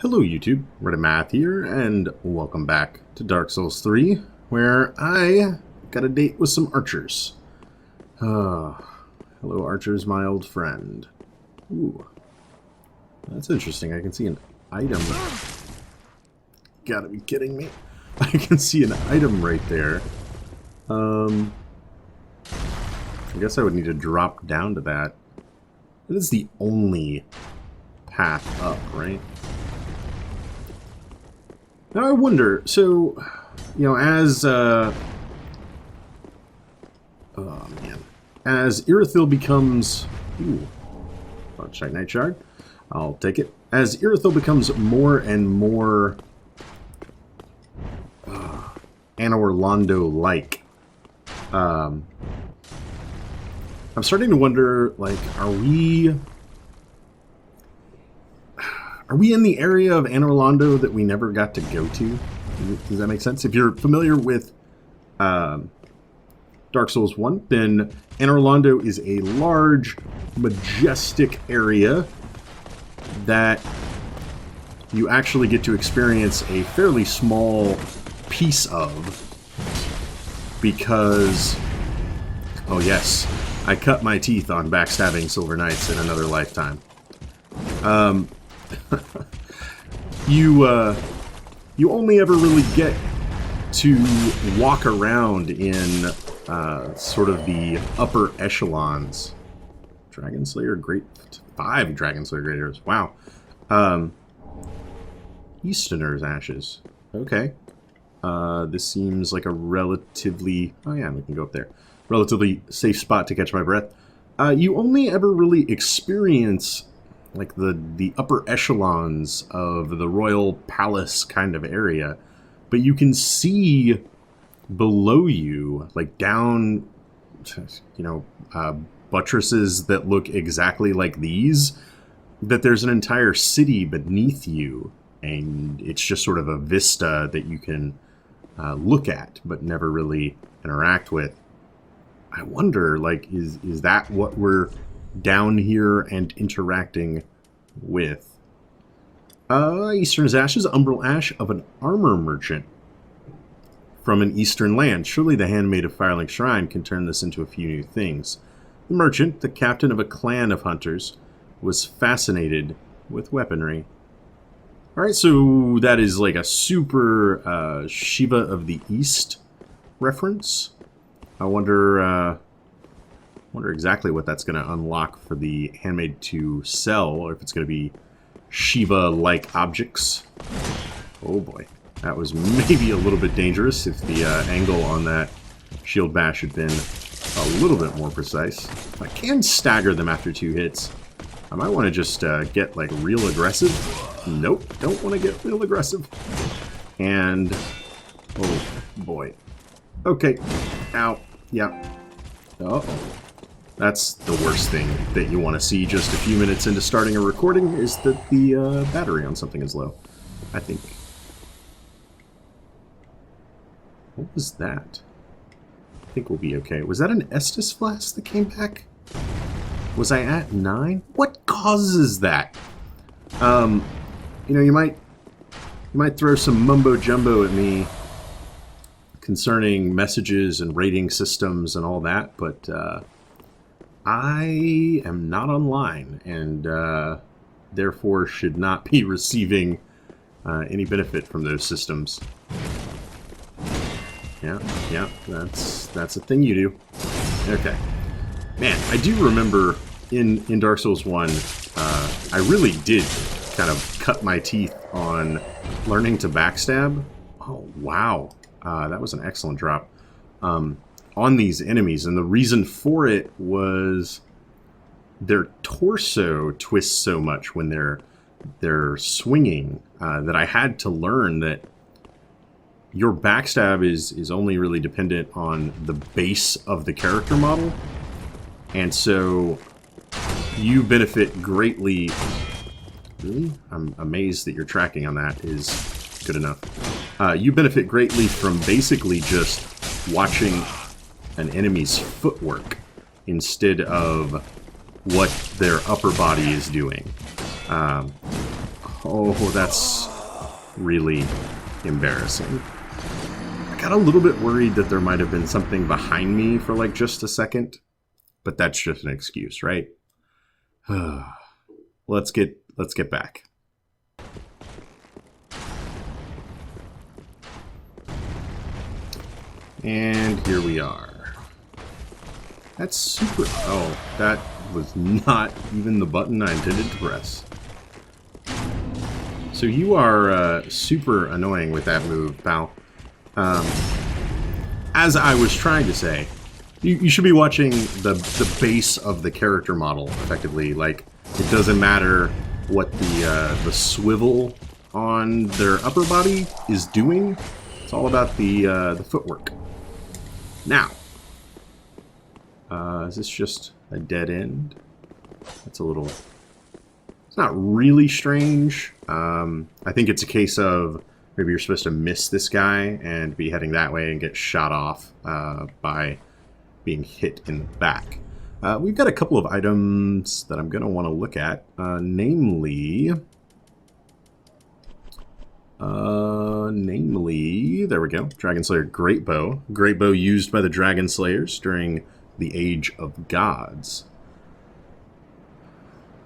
Hello YouTube, Math here, and welcome back to Dark Souls 3, where I got a date with some archers. Hello archers, my old friend. Ooh, that's interesting. I can see an item. Gotta be kidding me. I can see an item right there. I guess I would need to drop down to that. That is the only path up, right? Now I wonder, so, as, oh man, as Irithyll becomes, Shite Shard, I'll take it. As Irithyll becomes more and more Anor Londo-like, I'm starting to wonder, like, are we in the area of Anor Londo that we never got to go to? Does that make sense? If you're familiar with Dark Souls 1, then Anor Londo is a large, majestic area that you actually get to experience a fairly small piece of because, oh yes, I cut my teeth on backstabbing Silver Knights in another lifetime. You only ever really get to walk around in sort of the upper echelons. Dragon Slayer Great... 5 Dragon Slayer Great Heroes. Wow. Easterner's Ashes. Okay. This seems like a relatively... Oh yeah, we can go up there. Relatively safe spot to catch my breath. You only ever really experience like the upper echelons of the royal palace kind of area, but you can see below you, like down, buttresses that look exactly like these, that there's an entire city beneath you, and it's just sort of a vista that you can look at, but never really interact with. I wonder, like, is that what we're down here and interacting with? Eastern's Ashes, Umbral Ash of an armor merchant from an eastern land. Surely the handmaid of Firelink Shrine can turn this into a few new things. The merchant, the captain of a clan of hunters, was fascinated with weaponry. Alright, so that is like a super Shiva of the East reference. I wonder exactly what that's going to unlock for the handmaid to sell, or if it's going to be Shiva-like objects. Oh boy, that was maybe a little bit dangerous if the angle on that shield bash had been a little bit more precise. I can stagger them after 2 hits. I might want to just get like real aggressive. Nope, don't want to get real aggressive. And, oh boy. Okay, ow, yeah. Uh-oh. That's the worst thing that you want to see just a few minutes into starting a recording, is that the battery on something is low. I think. What was that? I think we'll be okay. Was that an Estus flask that came back? Was I at 9? What causes that? You might throw some mumbo jumbo at me concerning messages and rating systems and all that, but I am not online, and therefore should not be receiving any benefit from those systems. Yeah, that's a thing you do. Okay. Man, I do remember in Dark Souls 1, I really did kind of cut my teeth on learning to backstab. Oh, wow. That was an excellent drop. On these enemies, and the reason for it was their torso twists so much when they're swinging that I had to learn that your backstab is only really dependent on the base of the character model, and so you benefit greatly. Really? I'm amazed that your tracking on that is good enough. You benefit greatly from basically just watching an enemy's footwork instead of what their upper body is doing. Oh, that's really embarrassing. I got a little bit worried that there might have been something behind me for like just a second, but that's just an excuse, right? Let's get back. And here we are. That's super... Oh, that was not even the button I intended to press. So you are super annoying with that move, pal. As I was trying to say, you should be watching the base of the character model, effectively. Like, it doesn't matter what the swivel on their upper body is doing. It's all about the footwork. Now, is this just a dead end? That's a little... It's not really strange. I think it's a case of maybe you're supposed to miss this guy and be heading that way and get shot off by being hit in the back. We've got a couple of items that I'm going to want to look at, namely, there we go, Dragon Slayer Great Bow. Great Bow used by the Dragon Slayers during the Age of Gods.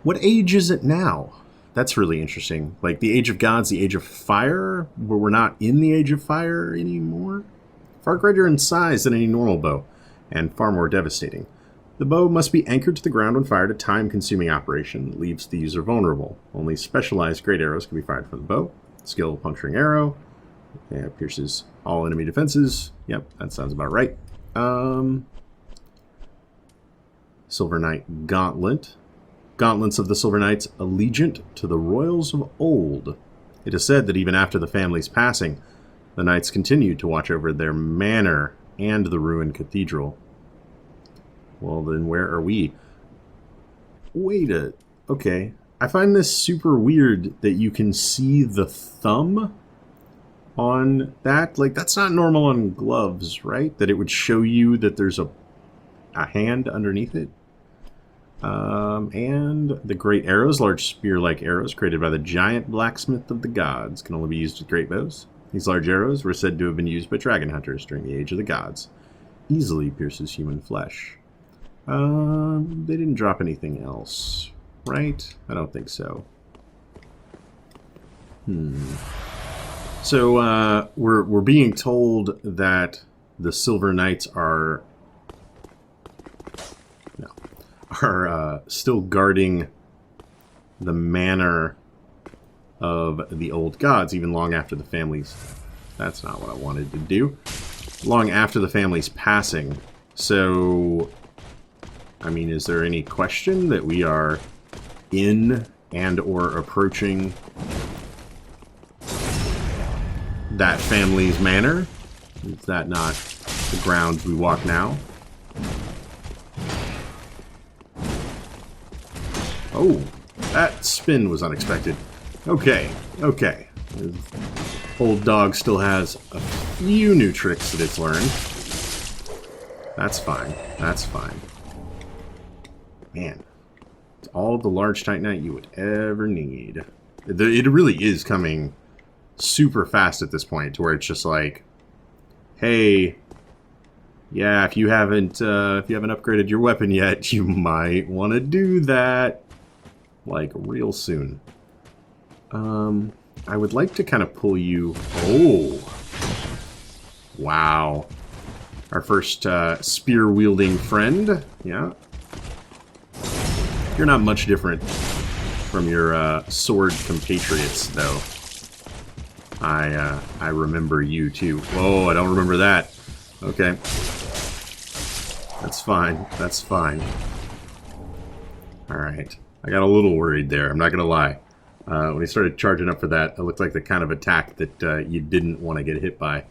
What age is it now? That's really interesting. Like the Age of Gods, the Age of Fire, where we're not in the Age of Fire anymore? Far greater in size than any normal bow, and far more devastating. The bow must be anchored to the ground when fired, a time-consuming operation that leaves the user vulnerable. Only specialized great arrows can be fired from the bow. Skill puncturing arrow. Yeah, pierces all enemy defenses. Yep, that sounds about right. Silver Knight Gauntlet. Gauntlets of the Silver Knights, allegiant to the royals of old. It is said that even after the family's passing, the knights continued to watch over their manor and the ruined cathedral. Well, then where are we? Okay. I find this super weird that you can see the thumb on that. Like, that's not normal on gloves, right? That it would show you that there's a hand underneath it. And the great arrows, large spear-like arrows created by the giant blacksmith of the gods, can only be used with great bows. These large arrows were said to have been used by dragon hunters during the Age of the Gods. Easily pierces human flesh. They didn't drop anything else, right? I don't think so. So, we're being told that the Silver Knights are still guarding the manor of the old gods, even long after the family's... That's not what I wanted to do. Long after the family's passing. So, I mean, is there any question that we are in and or approaching that family's manor? Is that not the grounds we walk now? Oh, that spin was unexpected. Okay. The old dog still has a few new tricks that it's learned. That's fine. Man, it's all the large Titanite you would ever need. It really is coming super fast at this point, to where it's just like, hey, yeah, if you haven't upgraded your weapon yet, you might want to do that. Like, real soon. I would like to kind of pull you... Oh! Wow. Our first spear-wielding friend. Yeah. You're not much different from your sword compatriots, though. I remember you, too. Oh, I don't remember that. Okay. That's fine. Alright. I got a little worried there, I'm not going to lie. When he started charging up for that, it looked like the kind of attack that you didn't want to get hit by.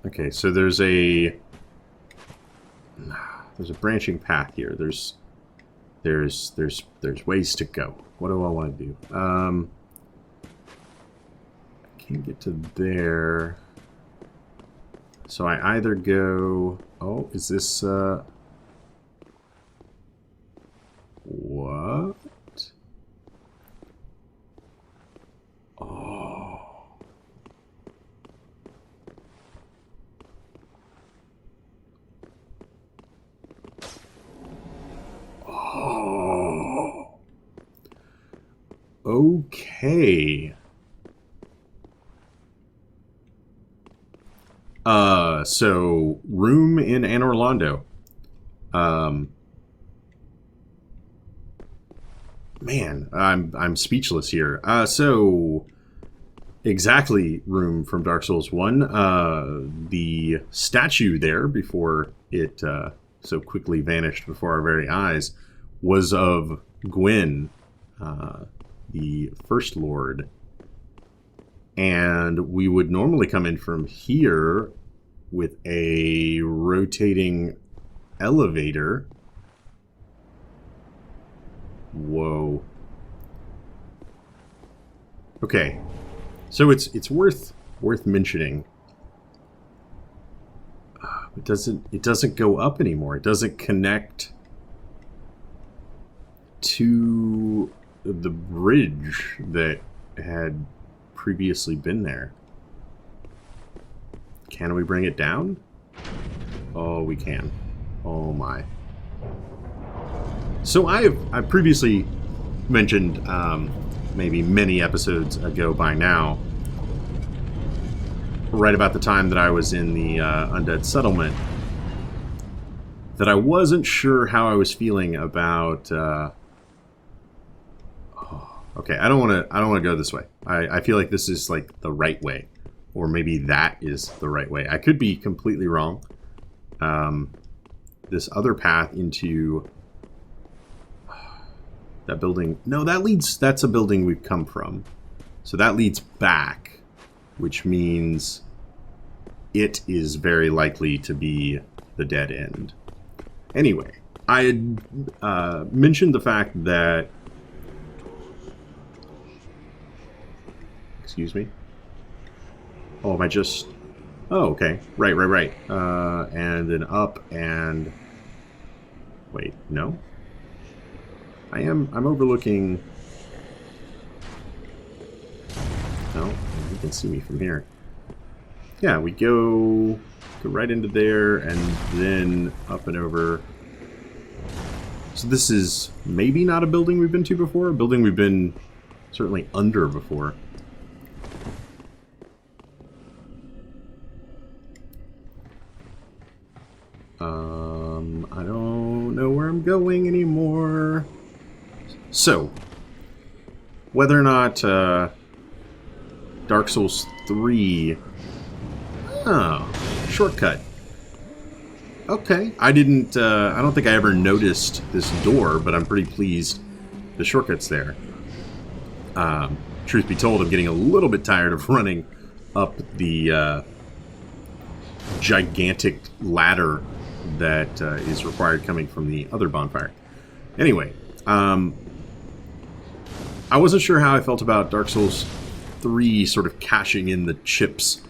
Okay, so there's a branching path here. There's ways to go. What do I want to do? Can't get to there. So I either go... Oh, is this... What? Okay. So room in Anne Orlando. Man, I'm speechless here. So exactly room from Dark Souls 1. The statue there before it so quickly vanished before our very eyes was of Gwyn, the First Lord. And we would normally come in from here with a rotating elevator. Whoa. Okay. So it's worth mentioning. It doesn't go up anymore. It doesn't connect to the bridge that had previously been there. Can we bring it down? Oh, we can. Oh my. So I've previously mentioned, maybe many episodes ago by now, right about the time that I was in the Undead Settlement, that I wasn't sure how I was feeling about. Okay, I don't want to go this way. I feel like this is like the right way, or maybe that is the right way. I could be completely wrong. This other path into that building. No, that's a building we've come from. So that leads back, which means it is very likely to be the dead end. Anyway, I had mentioned the fact that... Excuse me? Oh, am I just... Oh, okay. Right. And then up and... Wait, no? I'm overlooking... No, you can see me from here. Yeah, we go right into there and then up and over. So this is maybe not a building we've been to before, a building we've been certainly under before. I don't know where I'm going anymore. So, whether or not Dark Souls 3... Oh, shortcut. Okay. I don't think I ever noticed this door, but I'm pretty pleased the shortcut's there. Truth be told, I'm getting a little bit tired of running up the gigantic ladder that is required coming from the other bonfire. Anyway, I wasn't sure how I felt about Dark Souls 3 sort of cashing in the chips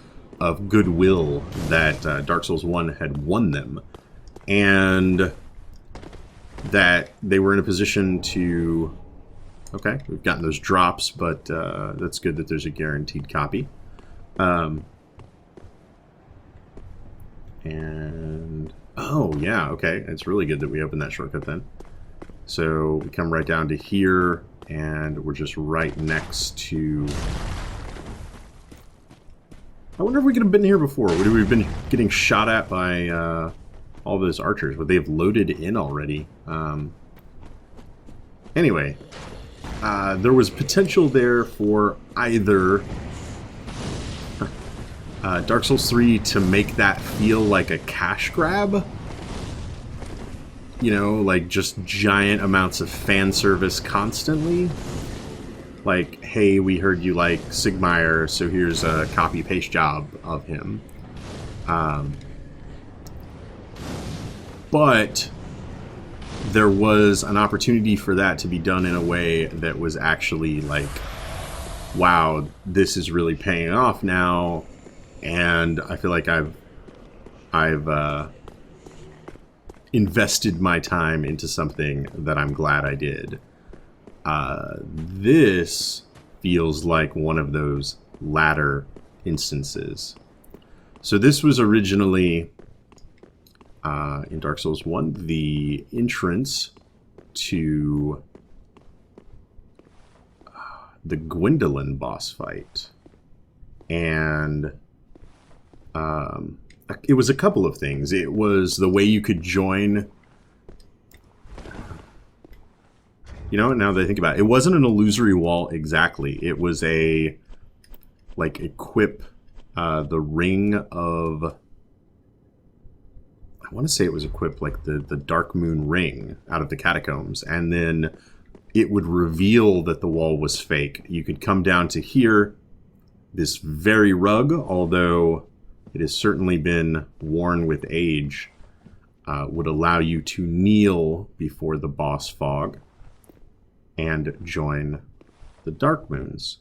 of goodwill that Dark Souls 1 had won them, and that they were in a position to... Okay, we've gotten those drops, but that's good that there's a guaranteed copy. And... Oh, yeah, okay. It's really good that we opened that shortcut then. So we come right down to here, and we're just right next to... I wonder if we could have been here before. Would we have been getting shot at by all those archers? Would they have loaded in already? Anyway, there was potential there for either Dark Souls 3 to make that feel like a cash grab. You know, like just giant amounts of fan service constantly. Like, hey, we heard you like Sigmire, so here's a copy-paste job of him. But there was an opportunity for that to be done in a way that was actually like, wow, this is really paying off now, and I feel like I've invested my time into something that I'm glad I did. This feels like one of those latter instances. So this was originally, in Dark Souls 1, the entrance to... the Gwendolyn boss fight. And it was a couple of things. It was the way you could join. You know, now that I think about it, it wasn't an illusory wall exactly. It was a, like, equip the ring of, I want to say it was equipped like the Dark Moon ring out of the catacombs, and then it would reveal that the wall was fake. You could come down to here. This very rug, although it has certainly been worn with age, would allow you to kneel before the boss fog and join the Dark Moons.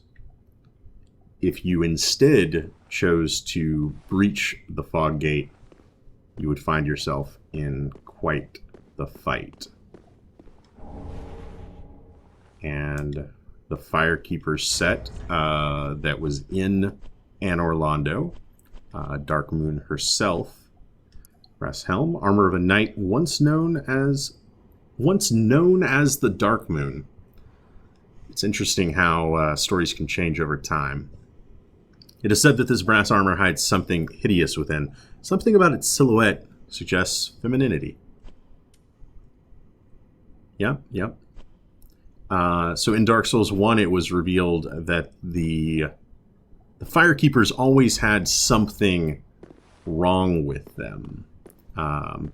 If you instead chose to breach the fog gate, you would find yourself in quite the fight. And the Firekeeper set that was in Anne Orlando, Dark Moon herself, brass helm, armor of a knight, once known as the Dark Moon. It's interesting how stories can change over time. It is said that this brass armor hides something hideous within. Something about its silhouette suggests femininity. Yep. So in Dark Souls 1, it was revealed that the Firekeepers always had something wrong with them.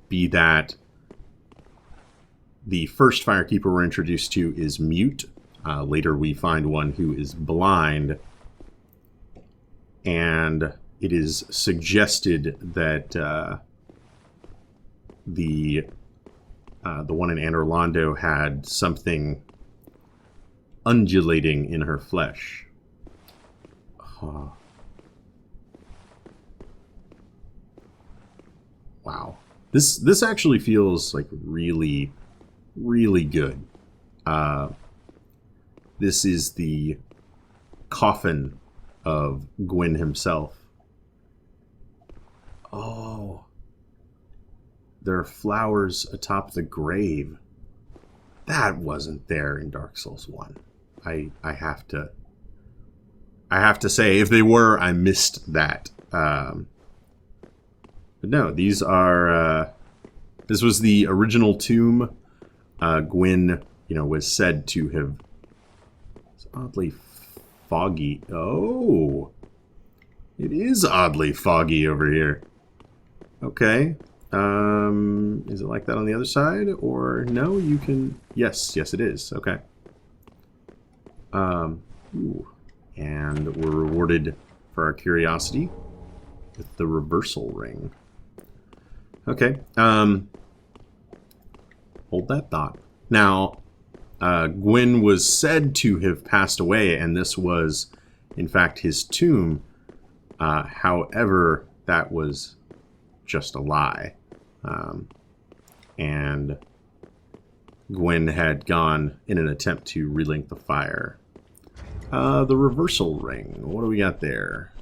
Be that the first Firekeeper we're introduced to is mute. Later we find one who is blind. And it is suggested that the one in Anne Orlando had something undulating in her flesh. Wow. This actually feels like really, really good. This is the coffin of Gwyn himself. Oh. There are flowers atop the grave. That wasn't there in Dark Souls 1. I have to say, if they were, I missed that. But no, these are... this was the original tomb. Gwyn, was said to have... It's oddly foggy. Oh! It is oddly foggy over here. Okay. Is it like that on the other side? Or no, you can... Yes, it is. Okay. Ooh. And we're rewarded for our curiosity with the reversal ring. Okay. Hold that thought. Now, Gwyn was said to have passed away, and this was, in fact, his tomb. However, that was just a lie. And Gwyn had gone in an attempt to relink the fire. The reversal ring. What do we got there?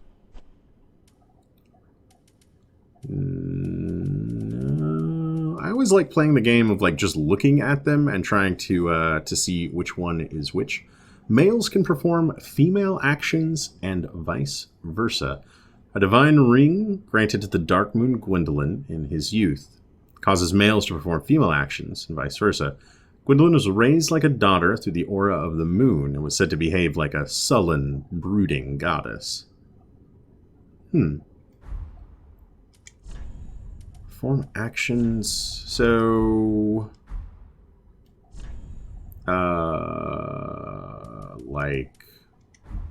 I always like playing the game of just looking at them and trying to see which one is which. Males can perform female actions and vice versa. A divine ring granted to the Dark Moon Gwendolyn in his youth causes males to perform female actions and vice versa. Gwendolyn was raised like a daughter through the aura of the moon and was said to behave like a sullen, brooding goddess. Perform actions. So... like...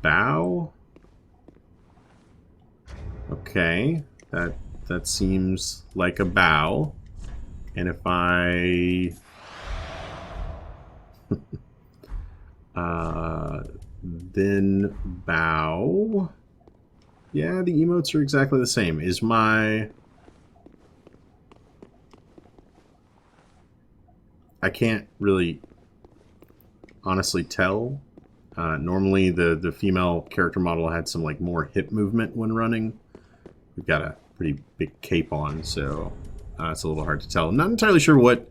bow? Okay. That seems like a bow. And if I... then bow. Yeah, the emotes are exactly the same. Is my... I can't really honestly tell. Normally the female character model had some more hip movement when running. We've got a pretty big cape on, so it's a little hard to tell. I'm not entirely sure what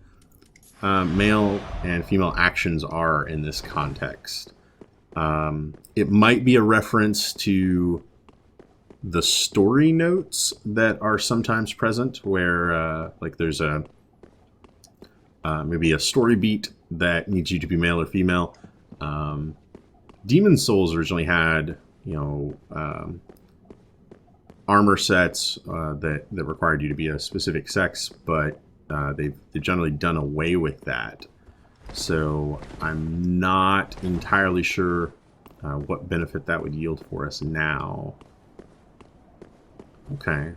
male and female actions are in this context. It might be a reference to the story notes that are sometimes present, where like there's a maybe a story beat that needs you to be male or female. Demon Souls originally had, armor sets that required you to be a specific sex, but they've generally done away with that. So I'm not entirely sure what benefit that would yield for us now. Okay.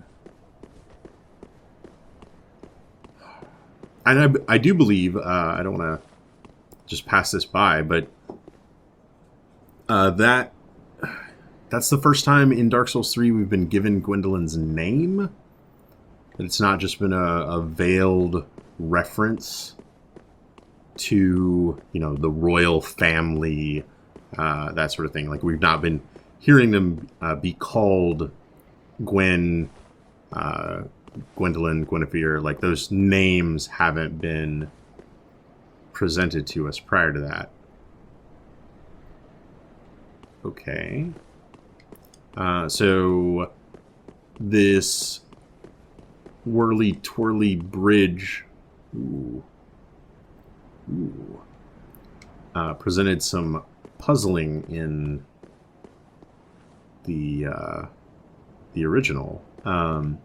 And I do believe, I don't want to just pass this by, but that's the first time in Dark Souls 3 we've been given Gwendolyn's name. It's not just been a veiled reference to, the royal family, that sort of thing. Like, we've not been hearing them be called Gwen, Gwendolyn, Guinevere. Like, those names haven't been presented to us prior to that. Okay. So this whirly-twirly bridge presented some puzzling in the original. I'm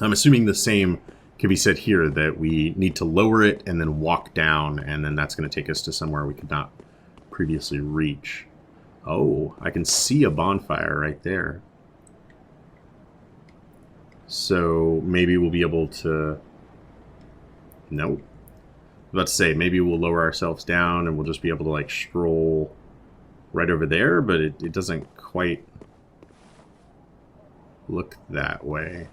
assuming the same can be said here, that we need to lower it and then walk down, and then that's going to take us to somewhere we could not previously reach. Oh, I can see a bonfire right there. So maybe we'll be able to... Nope. I was about to say, maybe we'll lower ourselves down and we'll just be able to, like, stroll right over there, but it doesn't quite look that way.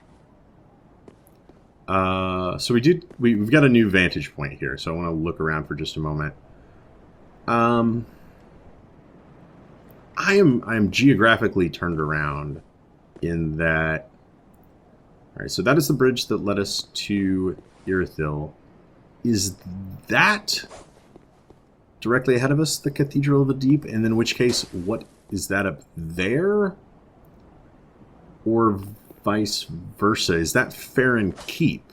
So we've got a new vantage point here, so I want to look around for just a moment. I am geographically turned around in that... Alright, so that is the bridge that led us to Irithyll. Is that directly ahead of us, the Cathedral of the Deep? And in which case, what is that up there? Or vice versa? Is that Farron Keep?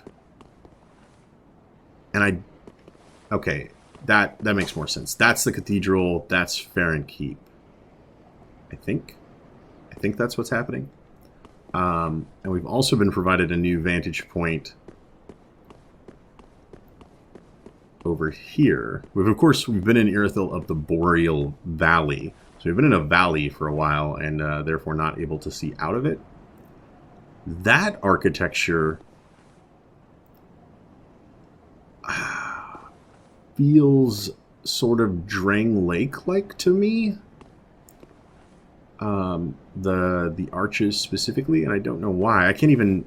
And okay, that makes more sense. That's the cathedral, that's Farron Keep. I think that's what's happening. And we've also been provided a new vantage point over here. We've been in Irithyll of the Boreal Valley. So we've been in a valley for a while and therefore not able to see out of it. That architecture feels sort of Drang Lake-like to me. The arches specifically, and I don't know why. I can't even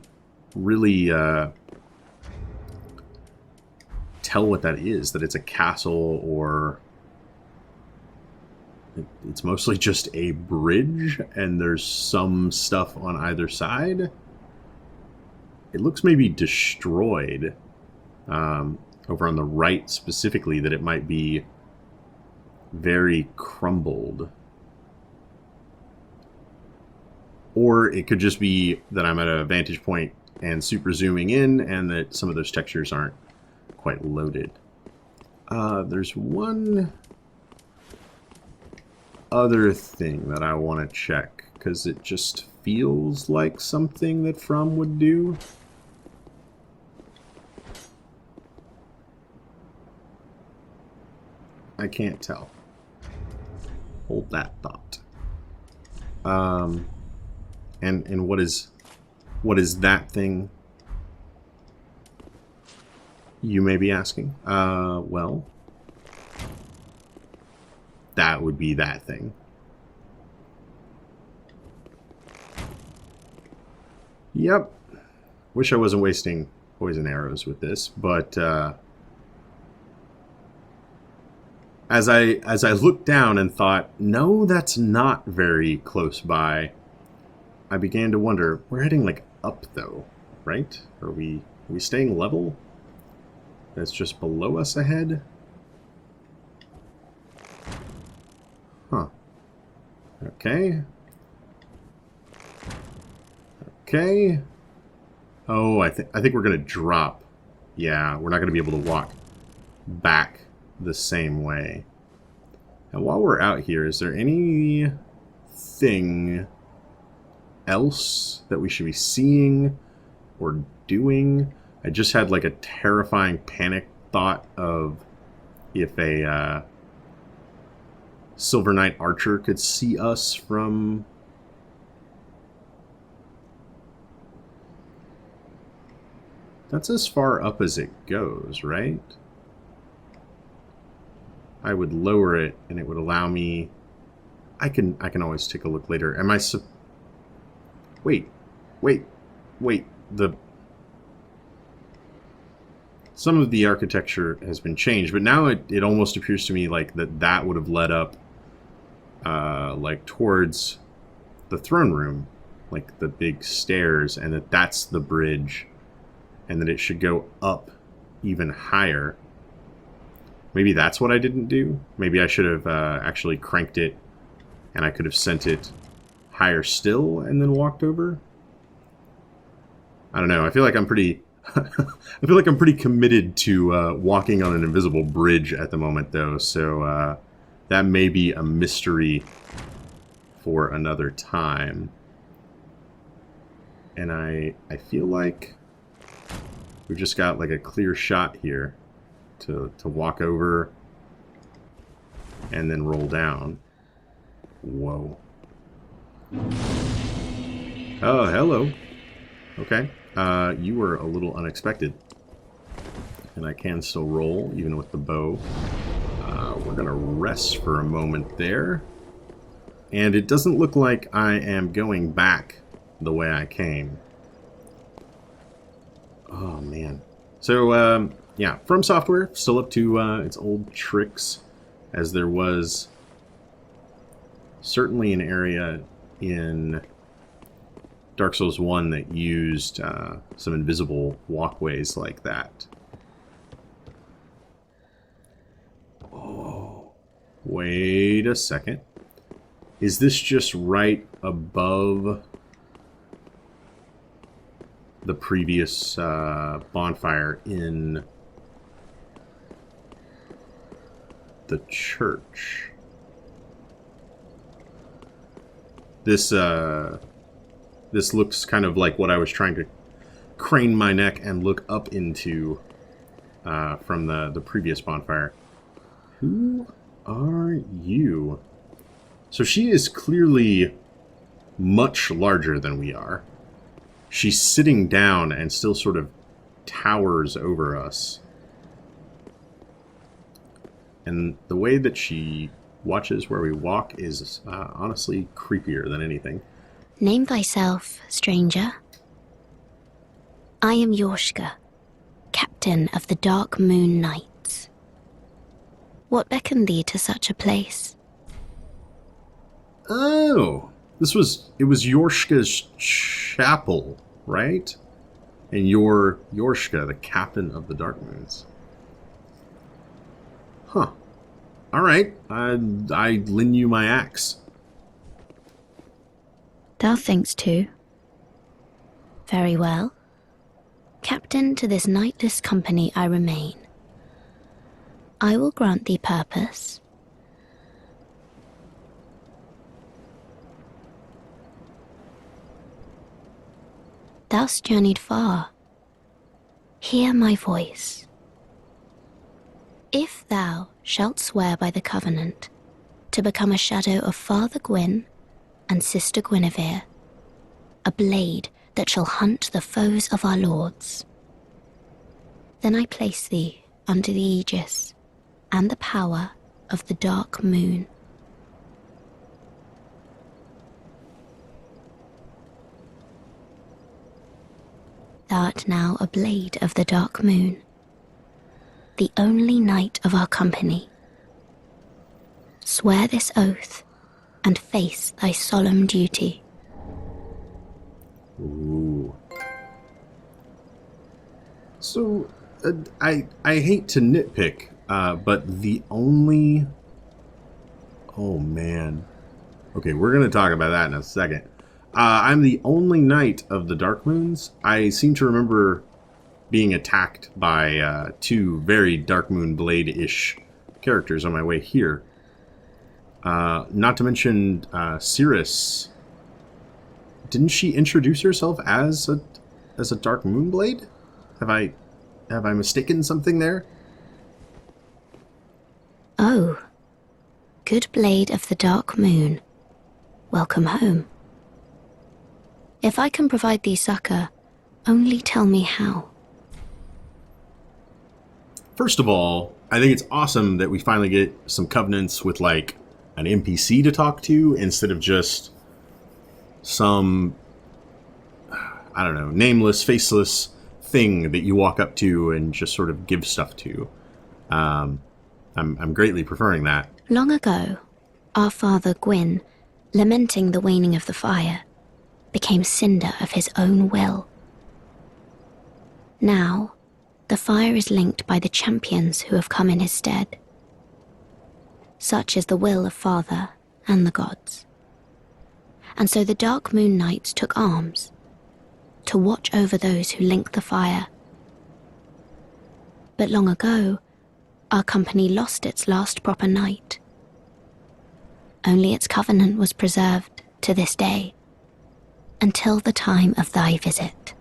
really tell what that is, that it's a castle or it's mostly just a bridge and there's some stuff on either side. It looks maybe destroyed, over on the right specifically, that it might be very crumbled. Or it could just be that I'm at a vantage point and super zooming in and that some of those textures aren't quite loaded. There's one other thing that I want to check, because it just feels like something that From would do. I can't tell. Hold that thought. And what is that thing, you may be asking? Well, that would be that thing. Yep. Wish I wasn't wasting poison arrows with this, but as I looked down and thought, no, that's not very close by, I began to wonder, we're heading like up though, right? Are we staying level? That's just below us ahead? Huh. Okay. Okay. Oh, I think we're gonna drop. Yeah, we're not gonna be able to walk back the same way. And while we're out here, is there anything else that we should be seeing or doing? I just had like a terrifying panic thought of if a Silver Knight Archer could see us from... That's as far up as it goes, right? I would lower it, and it would allow me... I can always take a look later. Am I... Wait. Some of the architecture has been changed, but now it almost appears to me like that would have led up, like towards the throne room, like the big stairs, and that's the bridge, and that it should go up even higher. Maybe that's what I didn't do. Maybe I should have actually cranked it, and I could have sent it higher still and then walked over. I don't know. I feel like I'm pretty... I feel like I'm pretty committed to walking on an invisible bridge at the moment, though, so that may be a mystery for another time. And I feel like we've just got like a clear shot here to walk over and then roll down. Whoa. Oh, hello. Okay. You were a little unexpected. And I can still roll, even with the bow. We're going to rest for a moment there. And it doesn't look like I am going back the way I came. Oh, man. So, yeah, From Software, still up to its old tricks, as there was certainly an area in Dark Souls 1 that used some invisible walkways like that. Oh, wait a second. Is this just right above the previous bonfire in the church? This looks kind of like what I was trying to crane my neck and look up into from the previous bonfire. Who are you? So she is clearly much larger than we are. She's sitting down and still sort of towers over us. And the way that she watches where we walk is honestly creepier than anything. Name thyself, stranger. I am Yorshka, captain of the Dark Moon Knights. What beckoned thee to such a place? Oh, it was Yorshka's chapel, right? And you're Yorshka, the captain of the Dark Moons. Huh. All right, I lend you my axe. Thou thinkst too. Very well. Captain to this knightless company I remain. I will grant thee purpose. Thou'st journeyed far. Hear my voice. If thou shalt swear by the covenant to become a shadow of Father Gwyn and Sister Guinevere, a blade that shall hunt the foes of our lords, then I place thee under the aegis and the power of the Dark Moon. Thou art now a blade of the Dark Moon, the only knight of our company. Swear this oath and face thy solemn duty. Ooh. So, I hate to nitpick, but the only... Oh, man. Okay, we're going to talk about that in a second. I'm the only knight of the Dark Moons. I seem to remember being attacked by two very Dark Moon Blade-ish characters on my way here. Not to mention Cirrus. Didn't she introduce herself as a Dark Moon Blade? Have I mistaken something there? Oh, good blade of the Dark Moon, welcome home. If I can provide thee succor, only tell me how. First of all, I think it's awesome that we finally get some covenants with, like, an NPC to talk to instead of just some, I don't know, nameless, faceless thing that you walk up to and just sort of give stuff to. I'm greatly preferring that. Long ago, our father Gwyn, lamenting the waning of the fire, became cinder of his own will. Now, the fire is linked by the champions who have come in his stead. Such is the will of Father and the gods. And so the Dark Moon Knights took arms to watch over those who link the fire. But long ago, our company lost its last proper knight. Only its covenant was preserved to this day, until the time of thy visit.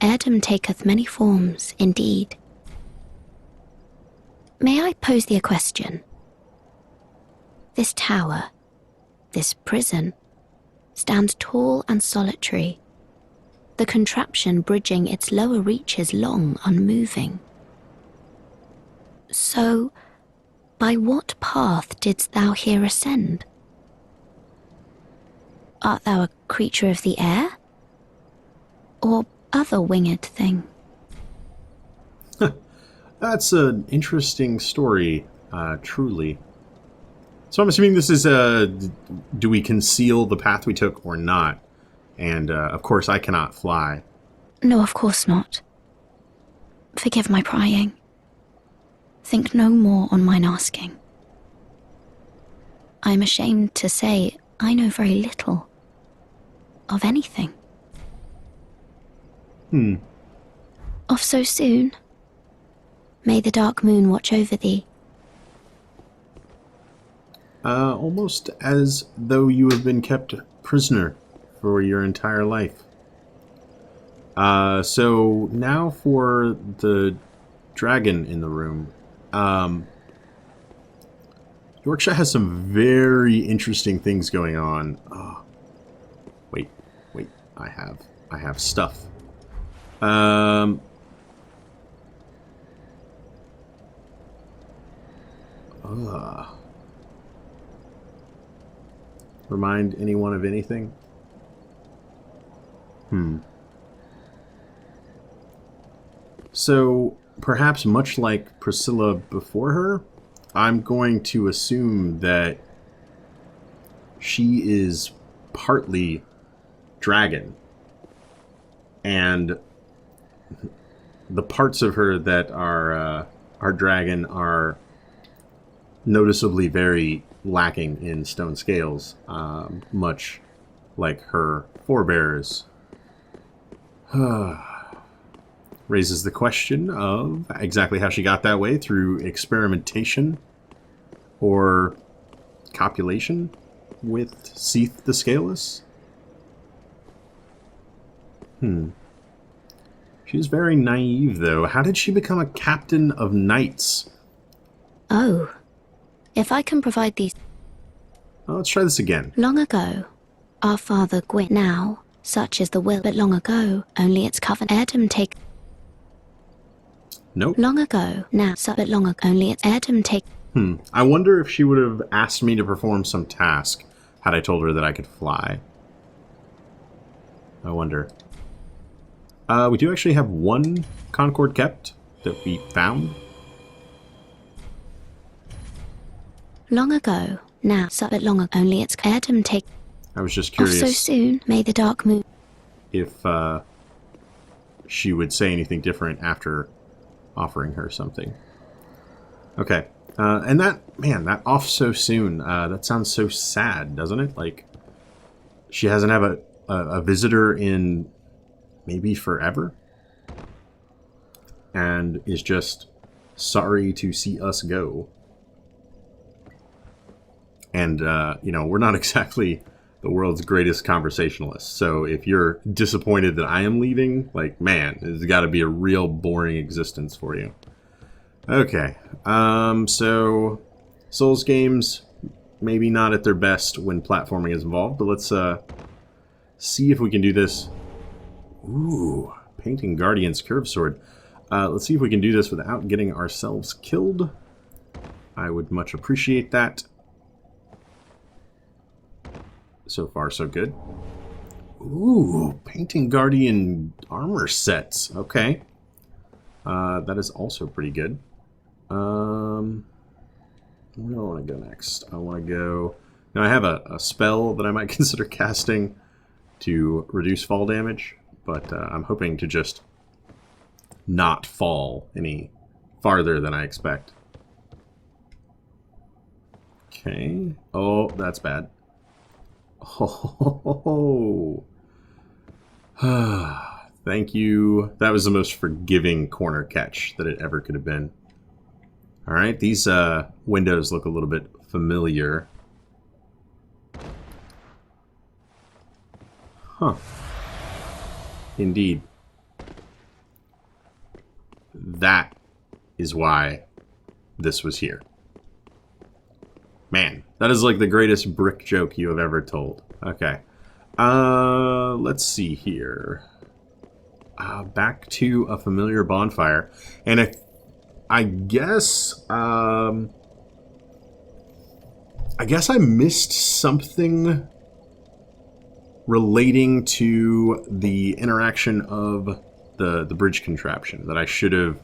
Heirdom taketh many forms, indeed. May I pose thee a question? This tower, this prison, stands tall and solitary, the contraption bridging its lower reaches long unmoving. So, by what path didst thou here ascend? Art thou a creature of the air? Or other winged thing? That's an interesting story, truly. So I'm assuming this is do we conceal the path we took or not? And, of course, I cannot fly. No, of course not. Forgive my prying. Think no more on mine asking. I am ashamed to say I know very little of anything. Off so soon? May the dark moon watch over thee. Almost as though you have been kept prisoner for your entire life. So now for the dragon in the room. Yorkshire has some very interesting things going on. Wait, I have stuff. Remind anyone of anything? So, perhaps much like Priscilla before her, I'm going to assume that she is partly dragon. And the parts of her that are dragon are noticeably very lacking in stone scales, much like her forebears. Raises the question of exactly how she got that way, through experimentation or copulation with Seath the Scaleless. She's very naive, though. How did she become a captain of knights? Oh, if I can provide these... Well, let's try this again. Long ago, our father Gwyn. Now, such is the will, but long ago, only its covenant. Heirdom take... Nope. Long ago, now, but long ago, only its heirdom take... I wonder if she would have asked me to perform some task had I told her that I could fly. I wonder. We do actually have one Concord kept that we found. Long ago, now, but long ago, only its heirdom take... I was just Off curious so soon, may the dark moon... if she would say anything different after offering her something. Okay. And that, man, that off so soon. That sounds so sad, doesn't it? Like, she hasn't had a visitor in maybe forever. And is just sorry to see us go. And, you know, we're not exactly the world's greatest conversationalists. So if you're disappointed that I am leaving, like, man, it's got to be a real boring existence for you. Okay. So Souls games, maybe not at their best when platforming is involved, but let's see if we can do this. Ooh, Painting Guardian's Curved Sword. Let's see if we can do this without getting ourselves killed. I would much appreciate that. So far, so good. Ooh, Painting Guardian armor sets. Okay. That is also pretty good. Where do I want to go next? I want to go... Now, I have a spell that I might consider casting to reduce fall damage, but I'm hoping to just not fall any farther than I expect. Okay. Oh, that's bad. Oh, thank you. That was the most forgiving corner catch that it ever could have been. All right, these windows look a little bit familiar. Huh. Indeed. That is why this was here. Man, that is like the greatest brick joke you have ever told. Okay. Let's see here. Back to a familiar bonfire. And I guess I missed something relating to the interaction of the bridge contraption, that I should have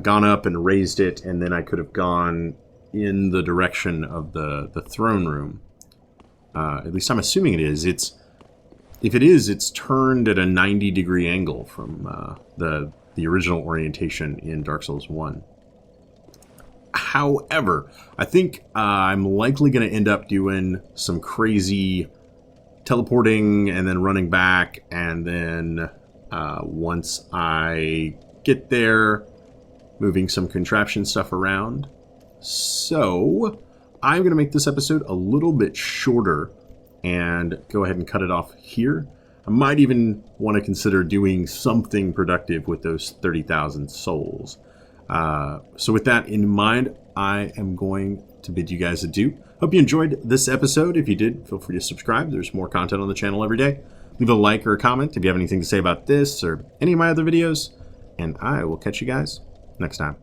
gone up and raised it, and then I could have gone in the direction of the throne room. At least I'm assuming it is. If it is, it's turned at a 90-degree angle from the original orientation in Dark Souls 1. However, I think I'm likely going to end up doing some crazy teleporting and then running back, and then once I get there, moving some contraption stuff around. So I'm going to make this episode a little bit shorter and go ahead and cut it off here. I might even want to consider doing something productive with those 30,000 souls. So with that in mind, I am going to bid you guys adieu. Hope you enjoyed this episode. If you did, feel free to subscribe. There's more content on the channel every day. Leave a like or a comment if you have anything to say about this or any of my other videos. And I will catch you guys next time.